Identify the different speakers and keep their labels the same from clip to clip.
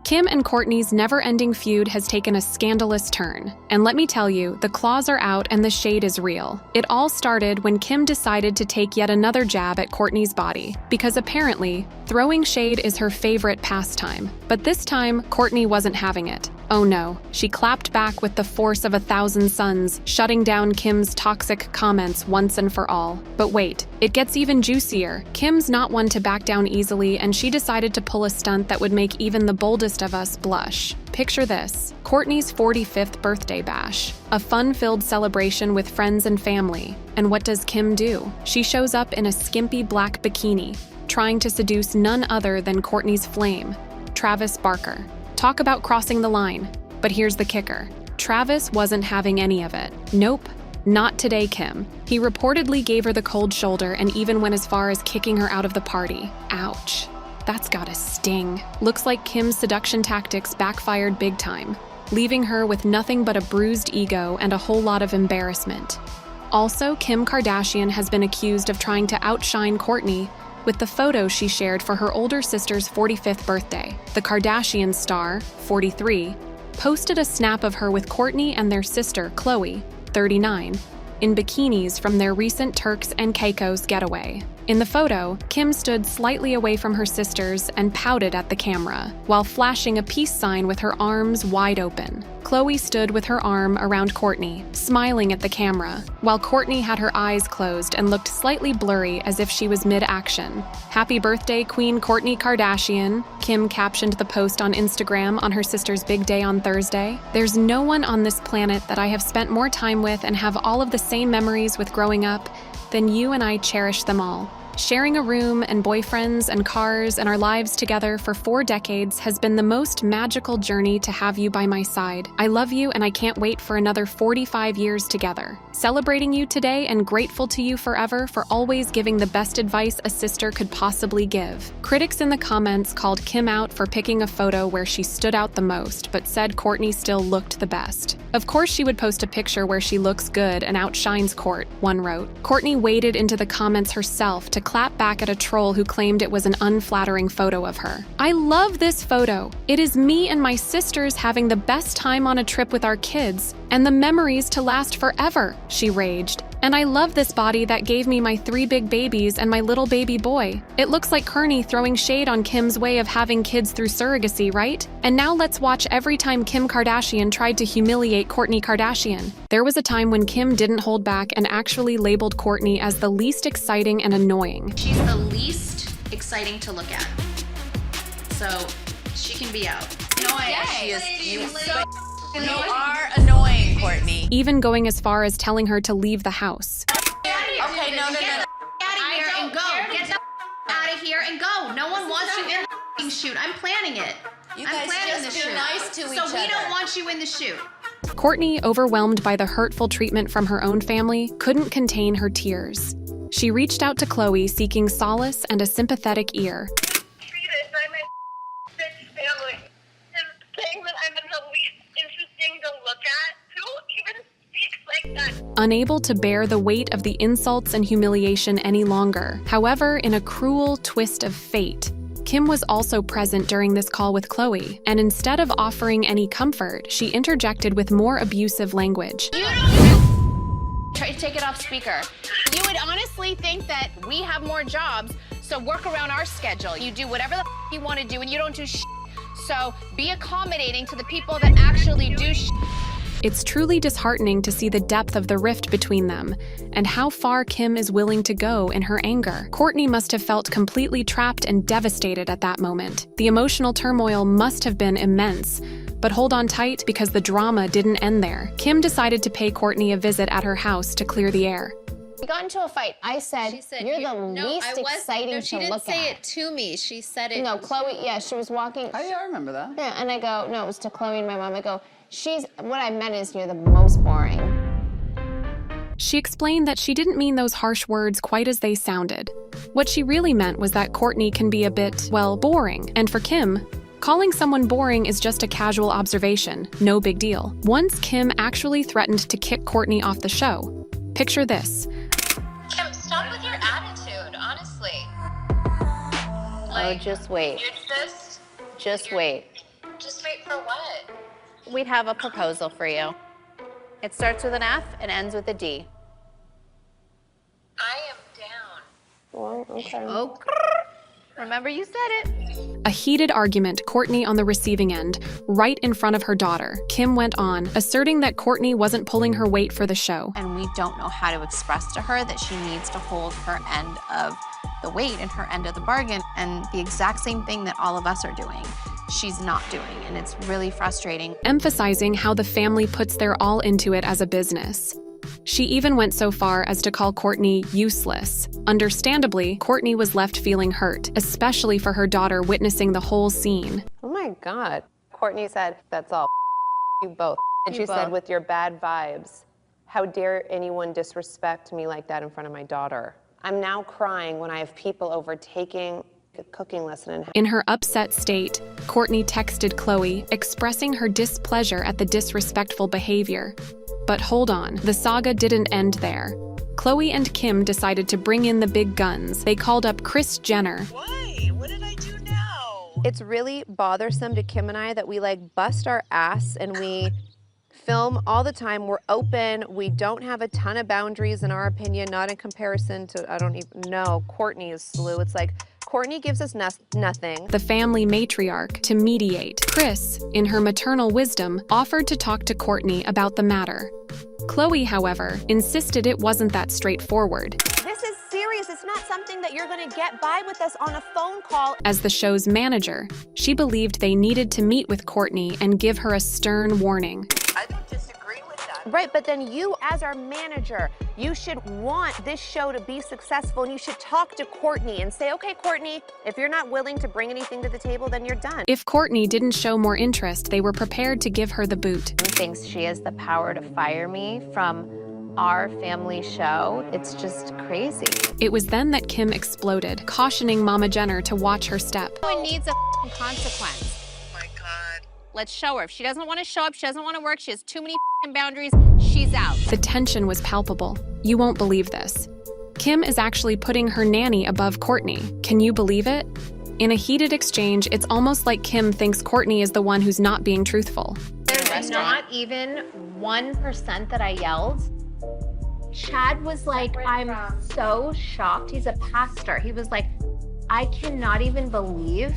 Speaker 1: Kim and Kourtney's never-ending feud has taken a scandalous turn. And let me tell you, the claws are out and the shade is real. It all started when Kim decided to take yet another jab at Kourtney's body, because apparently, throwing shade is her favorite pastime. But this time, Kourtney wasn't having it. Oh no, she clapped back with the force of 1,000 suns, shutting down Kim's toxic comments once and for all. But wait, it gets even juicier. Kim's not one to back down easily, and she decided to pull a stunt that would make even the boldest of us blush. Picture this: Kourtney's 45th birthday bash, a fun-filled celebration with friends and family. And what does Kim do? She shows up in a skimpy black bikini, trying to seduce none other than Kourtney's flame, Travis Barker. Talk about crossing the line. But here's the kicker. Travis wasn't having any of it. Nope, not today, Kim. He reportedly gave her the cold shoulder and even went as far as kicking her out of the party. Ouch. That's gotta sting. Looks like Kim's seduction tactics backfired big time, leaving her with nothing but a bruised ego and a whole lot of embarrassment. Also, Kim Kardashian has been accused of trying to outshine Kourtney with the photo she shared for her older sister's 45th birthday. The Kardashian star, 43, posted a snap of her with Kourtney and their sister, Khloe, 39, in bikinis from their recent Turks and Caicos getaway. In the photo, Kim stood slightly away from her sisters and pouted at the camera, while flashing a peace sign with her arms wide open. Khloe stood with her arm around Kourtney, smiling at the camera, while Kourtney had her eyes closed and looked slightly blurry as if she was mid-action. "Happy birthday, Queen Courtney Kardashian," Kim captioned the post on Instagram on her sister's big day on Thursday. "There's no one on this planet that I have spent more time with and have all of the same memories with growing up than you, and I cherish them all. Sharing a room and boyfriends and cars and our lives together for 4 decades has been the most magical journey to have you by my side. I love you and I can't wait for another 45 years together. Celebrating you today and grateful to you forever for always giving the best advice a sister could possibly give." Critics in the comments called Kim out for picking a photo where she stood out the most, but said Kourtney still looked the best. "Of course she would post a picture where she looks good and outshines Kourt," one wrote. Kourtney waded into the comments herself to clap back at a troll who claimed it was an unflattering photo of her. "I love this photo. It is me and my sisters having the best time on a trip with our kids, and the memories to last forever," she raged. "And I love this body that gave me my 3 big babies and my little baby boy." It looks like Kourtney throwing shade on Kim's way of having kids through surrogacy, right? And now let's watch every time Kim Kardashian tried to humiliate Courtney Kardashian. There was a time when Kim didn't hold back and actually labeled Kourtney as the least exciting and annoying.
Speaker 2: "She's the least exciting to look at, so she can be out."
Speaker 3: She is. You are annoying, Kourtney.
Speaker 1: Even going as far as telling her to leave the house.
Speaker 3: Okay, no.
Speaker 2: Get the out of here and go. Get the out of here and go. No one wants you in the shoot. I'm planning it.
Speaker 3: You
Speaker 2: I'm
Speaker 3: guys
Speaker 2: planning
Speaker 3: just
Speaker 2: the
Speaker 3: be
Speaker 2: shoot.
Speaker 3: nice to each other.
Speaker 2: So we don't want you in the shoot.
Speaker 1: Kourtney, overwhelmed by the hurtful treatment from her own family, couldn't contain her tears. She reached out to Khloe seeking solace and a sympathetic ear.
Speaker 4: I'm a bitch family. And saying that I'm the least interesting to look at, who even speaks like that?
Speaker 1: Unable to bear the weight of the insults and humiliation any longer. However, in a cruel twist of fate, Kim was also present during this call with Khloe, and instead of offering any comfort, she interjected with more abusive language.
Speaker 5: Try to take it off speaker. You would honestly think that we have more jobs, so work around our schedule. You do whatever the you want to do, and you don't do So be accommodating to the people that actually do
Speaker 1: It's truly disheartening to see the depth of the rift between them, and how far Kim is willing to go in her anger. Kourtney must have felt completely trapped and devastated at that moment. The emotional turmoil must have been immense. But hold on tight, because the drama didn't end there. Kim decided to pay Kourtney a visit at her house to clear the air.
Speaker 5: We got into a fight. I said, "You're the least exciting
Speaker 2: she
Speaker 5: to
Speaker 2: didn't
Speaker 5: look
Speaker 2: say
Speaker 5: at."
Speaker 2: it to me. She said it.
Speaker 5: No, Khloe, yeah, she was walking.
Speaker 6: Oh, yeah, I remember that.
Speaker 5: Yeah, and I go, no, it was to Khloe and my mom. I go, what I meant is you're the most boring.
Speaker 1: She explained that she didn't mean those harsh words quite as they sounded. What she really meant was that Kourtney can be a bit, well, boring. And for Kim, calling someone boring is just a casual observation, no big deal. Once Kim actually threatened to kick Kourtney off the show. Picture this.
Speaker 7: Kim, stop with your attitude, honestly.
Speaker 5: Oh, just wait.
Speaker 7: You're this.
Speaker 5: Just wait. we'd have a proposal for you. It starts with an F and ends with a D.
Speaker 7: I am down.
Speaker 4: Well, okay.
Speaker 5: Oh, remember you said it.
Speaker 1: A heated argument, Kourtney on the receiving end, right in front of her daughter. Kim went on, asserting that Kourtney wasn't pulling her weight for the show.
Speaker 3: And we don't know how to express to her that she needs to hold her end of the weight and her end of the bargain. And the exact same thing that all of us are doing, she's not doing. And it's really frustrating.
Speaker 1: Emphasizing how the family puts their all into it as a business. She even went so far as to call Kourtney useless. Understandably, Kourtney was left feeling hurt, especially for her daughter witnessing the whole scene.
Speaker 6: Oh my God. Kourtney said, that's all, you both. And she said, with your bad vibes, how dare anyone disrespect me like that in front of my daughter? I'm now crying when I have people over taking a cooking lesson.
Speaker 1: In her upset state, Kourtney texted Khloe, expressing her displeasure at the disrespectful behavior. But hold on, the saga didn't end there. Khloe and Kim decided to bring in the big guns. They called up Kris Jenner.
Speaker 8: Why? What did I do now?
Speaker 6: It's really bothersome to Kim and I that we like bust our ass and we film all the time. We're open. We don't have a ton of boundaries in our opinion, not in comparison to, I don't even know, Kourtney's slew. It's like, Kourtney gives us nothing.
Speaker 1: The family matriarch to mediate. Kris, in her maternal wisdom, offered to talk to Kourtney about the matter. Khloe, however, insisted it wasn't that straightforward.
Speaker 6: This is serious. It's not something that you're gonna get by with us on a phone call.
Speaker 1: As the show's manager, she believed they needed to meet with Kourtney and give her a stern warning.
Speaker 8: I don't disagree with that.
Speaker 6: Right, but then you, as our manager, you should want this show to be successful and you should talk to Kourtney and say, okay, Kourtney, if you're not willing to bring anything to the table, then you're done.
Speaker 1: If Kourtney didn't show more interest, they were prepared to give her the boot.
Speaker 6: Thinks she has the power to fire me from our family show. It's just crazy.
Speaker 1: It was then that Kim exploded, cautioning Mama Jenner to watch her step.
Speaker 5: Everyone needs a consequence.
Speaker 8: Oh my God.
Speaker 5: Let's show her. If she doesn't want to show up, she doesn't want to work, she has too many boundaries, she's out.
Speaker 1: The tension was palpable. You won't believe this. Kim is actually putting her nanny above Kourtney. Can you believe it? In a heated exchange, it's almost like Kim thinks Kourtney is the one who's not being truthful.
Speaker 5: There's not even 1% that I yelled. Chad was like, I'm so shocked. He's a pastor. He was like, I cannot even believe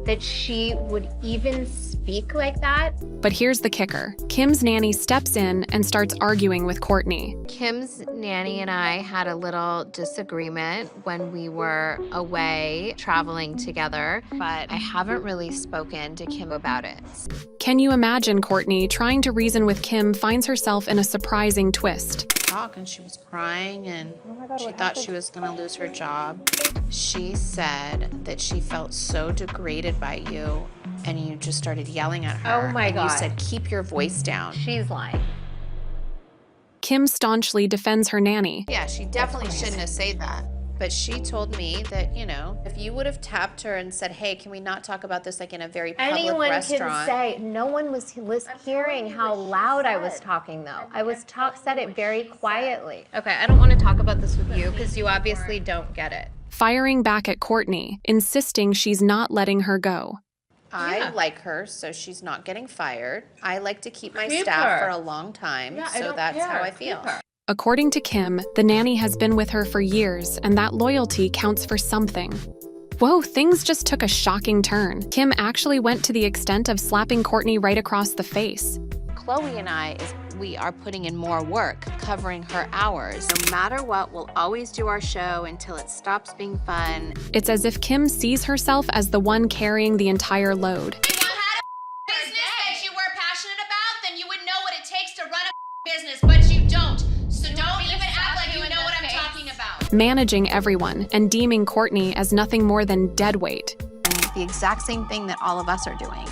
Speaker 5: that she would even speak like that.
Speaker 1: But here's the kicker. Kim's nanny steps in and starts arguing with Kourtney.
Speaker 6: Kim's nanny and I had a little disagreement when we were away traveling together, but I haven't really spoken to Kim about it.
Speaker 1: Can you imagine Kourtney trying to reason with Kim finds herself in a surprising twist?
Speaker 3: And she was crying and she thought she was gonna lose her job. She said that she felt so degraded by you and you just started yelling at her.
Speaker 5: Oh my God.
Speaker 3: You said, keep your voice down.
Speaker 5: She's lying.
Speaker 1: Kim staunchly defends her nanny.
Speaker 3: Yeah, she definitely shouldn't have said that. But she told me that, you know, if you would have tapped her and said, hey, can we not talk about this like in a very public
Speaker 5: Anyone
Speaker 3: restaurant?
Speaker 5: can say, no one was hearing how loud I was talking though. I was said it very quietly. Okay, I don't want to talk about this with you because you obviously don't get it.
Speaker 1: Firing back at Kourtney, insisting she's not letting her go.
Speaker 3: I like her, so she's not getting fired. I like to keep my staff for a long time, so that's how I feel.
Speaker 1: According to Kim, the nanny has been with her for years, and that loyalty counts for something. Whoa, things just took a shocking turn. Kim actually went to the extent of slapping Kourtney right across the face.
Speaker 3: Khloe and I, we are putting in more work, covering her hours. No matter what, we'll always do our show until it stops being fun.
Speaker 1: It's as if Kim sees herself as the one carrying the entire load.
Speaker 2: If you had a business that you were passionate about, then you would know what it takes to run a business, but you don't. So don't even act like you know what I'm talking about.
Speaker 1: Managing everyone and deeming Kourtney as nothing more than dead weight.
Speaker 3: And the exact same thing that all of us are doing,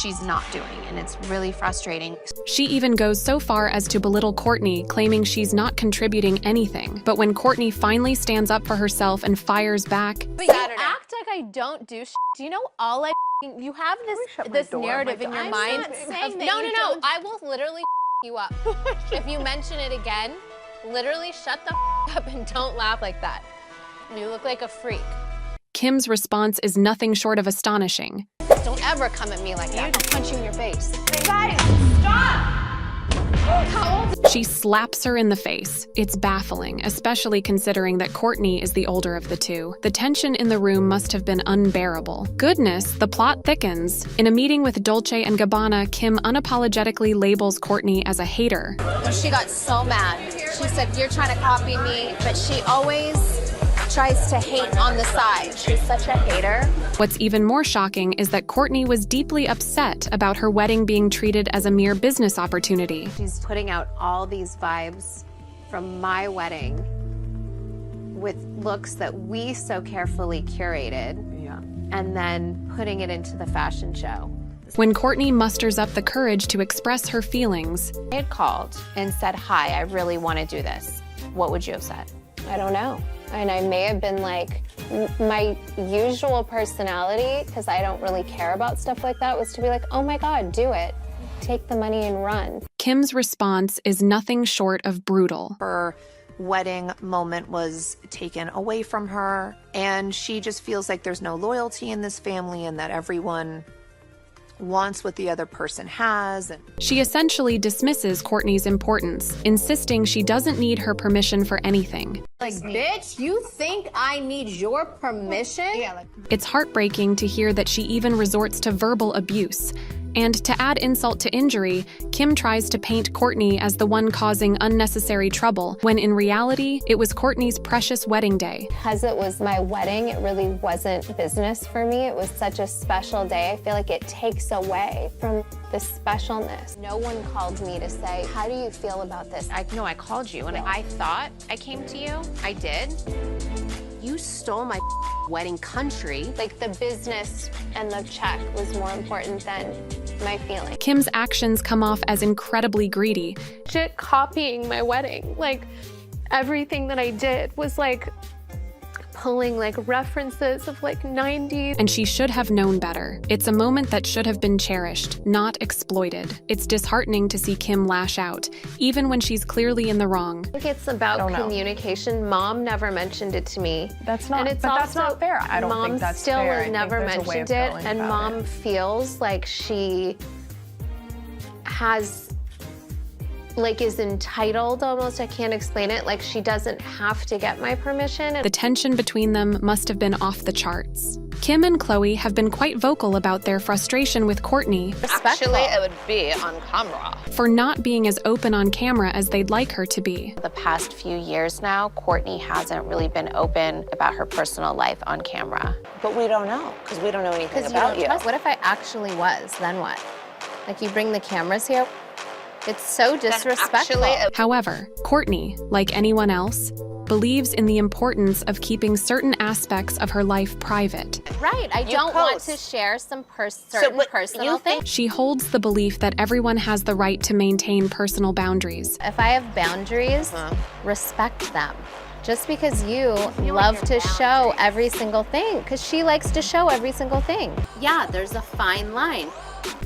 Speaker 3: she's not doing, and it's really frustrating.
Speaker 1: She even goes so far as to belittle Kourtney, claiming she's not contributing anything. But when Kourtney finally stands up for herself and fires back,
Speaker 6: But you act like I don't do shit. Do you know all you have this narrative in your mind? No, I will literally you up. If you mention it again, literally shut the up and don't laugh like that. You look like a freak.
Speaker 1: Kim's response is nothing short of astonishing.
Speaker 3: Don't ever come at me like that. I'll punch you in your face.
Speaker 4: Guys, stop!
Speaker 1: She slaps her in the face. It's baffling, especially considering that Kourtney is the older of the two. The tension in the room must have been unbearable. Goodness, the plot thickens. In a meeting with Dolce & Gabbana, Kim unapologetically labels Kourtney as a hater.
Speaker 3: She got so mad. She said, you're trying to copy me, but she always tries to hate on the side. She's such a hater.
Speaker 1: What's even more shocking is that Kourtney was deeply upset about her wedding being treated as a mere business opportunity.
Speaker 6: She's putting out all these vibes from my wedding with looks that we so carefully curated, and then putting it into the fashion show.
Speaker 1: When Kourtney musters up the courage to express her feelings,
Speaker 3: I had called and said, hi, I really want to do this. What would you have said?
Speaker 9: I don't know. And I may have been like, my usual personality, because I don't really care about stuff like that, was to be like, oh my God, do it. Take the money and run.
Speaker 1: Kim's response is nothing short of brutal.
Speaker 10: Her wedding moment was taken away from her, and she just feels like there's no loyalty in this family and that everyone wants what the other person has.
Speaker 1: She essentially dismisses Kourtney's importance, insisting she doesn't need her permission for anything.
Speaker 3: Like, bitch, you think I need your permission? Yeah,
Speaker 1: It's heartbreaking to hear that she even resorts to verbal abuse. And to add insult to injury, Kim tries to paint Kourtney as the one causing unnecessary trouble, when in reality, it was Kourtney's precious wedding day.
Speaker 9: Because it was my wedding, it really wasn't business for me. It was such a special day. I feel like it takes away from the specialness. No one called me to say, how do you feel about this?
Speaker 5: I called you, and I thought I came to you. I did.
Speaker 3: You stole my wedding country.
Speaker 9: Like, the business and the check was more important than my feelings.
Speaker 1: Kim's actions come off as incredibly greedy.
Speaker 9: Legit copying my wedding. Like, everything that I did was like pulling like references of like 90s.
Speaker 1: And she should have known better. It's a moment that should have been cherished, not exploited. It's disheartening to see Kim lash out, even when she's clearly in the wrong.
Speaker 9: I think it's about communication. Mom never mentioned it to me.
Speaker 11: That's not,
Speaker 9: and it's
Speaker 11: but
Speaker 9: also,
Speaker 11: that's not fair. I don't think that's fair.
Speaker 9: Mom still
Speaker 11: I
Speaker 9: has never
Speaker 11: think there's a way of
Speaker 9: mentioned it,
Speaker 11: going
Speaker 9: and
Speaker 11: about
Speaker 9: Mom
Speaker 11: it.
Speaker 9: feels like she has, like, is entitled almost. I can't explain it. Like, she doesn't have to get my permission.
Speaker 1: The tension between them must have been off the charts. Kim and Khloe have been quite vocal about their frustration with Kourtney
Speaker 7: Actually, it would be on camera.
Speaker 1: for not being as open on camera as they'd like her to be.
Speaker 3: The past few years now, Kourtney hasn't really been open about her personal life on camera.
Speaker 7: But we don't know, because we don't know anything
Speaker 3: Because
Speaker 7: about you.
Speaker 3: What if I actually was? Then what? Like, you bring the cameras here? It's so disrespectful.
Speaker 1: However, Kourtney, like anyone else, believes in the importance of keeping certain aspects of her life private.
Speaker 3: Right, I don't want to share some personal things.
Speaker 1: She holds the belief that everyone has the right to maintain personal boundaries.
Speaker 3: If I have boundaries, respect them. Just because you love to show every single thing, because she likes to show every single thing. Yeah, there's a fine line.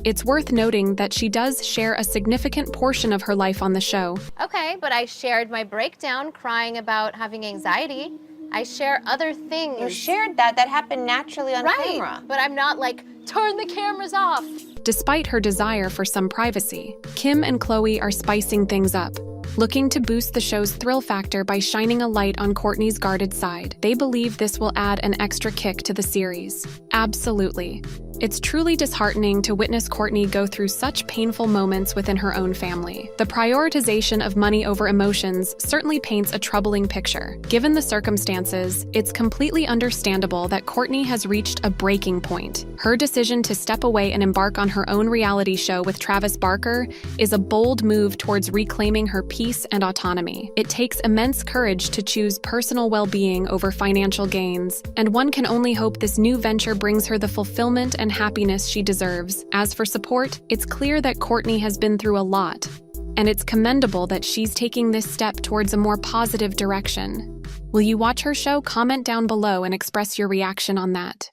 Speaker 1: It's worth noting that she does share a significant portion of her life on the show.
Speaker 3: Okay, but I shared my breakdown crying about having anxiety. I share other things.
Speaker 7: You shared that. That happened naturally on camera.
Speaker 3: But I'm not like, turn the cameras off.
Speaker 1: Despite her desire for some privacy, Kim and Khloe are spicing things up, looking to boost the show's thrill factor by shining a light on Kourtney's guarded side. They believe this will add an extra kick to the series. Absolutely. It's truly disheartening to witness Kourtney go through such painful moments within her own family. The prioritization of money over emotions certainly paints a troubling picture. Given the circumstances, it's completely understandable that Kourtney has reached a breaking point. Her decision to step away and embark on her own reality show with Travis Barker is a bold move towards reclaiming her peace and autonomy. It takes immense courage to choose personal well-being over financial gains, and one can only hope this new venture brings her the fulfillment and happiness she deserves. As for support, it's clear that Kourtney has been through a lot, and it's commendable that she's taking this step towards a more positive direction. Will you watch her show? Comment down below and express your reaction on that.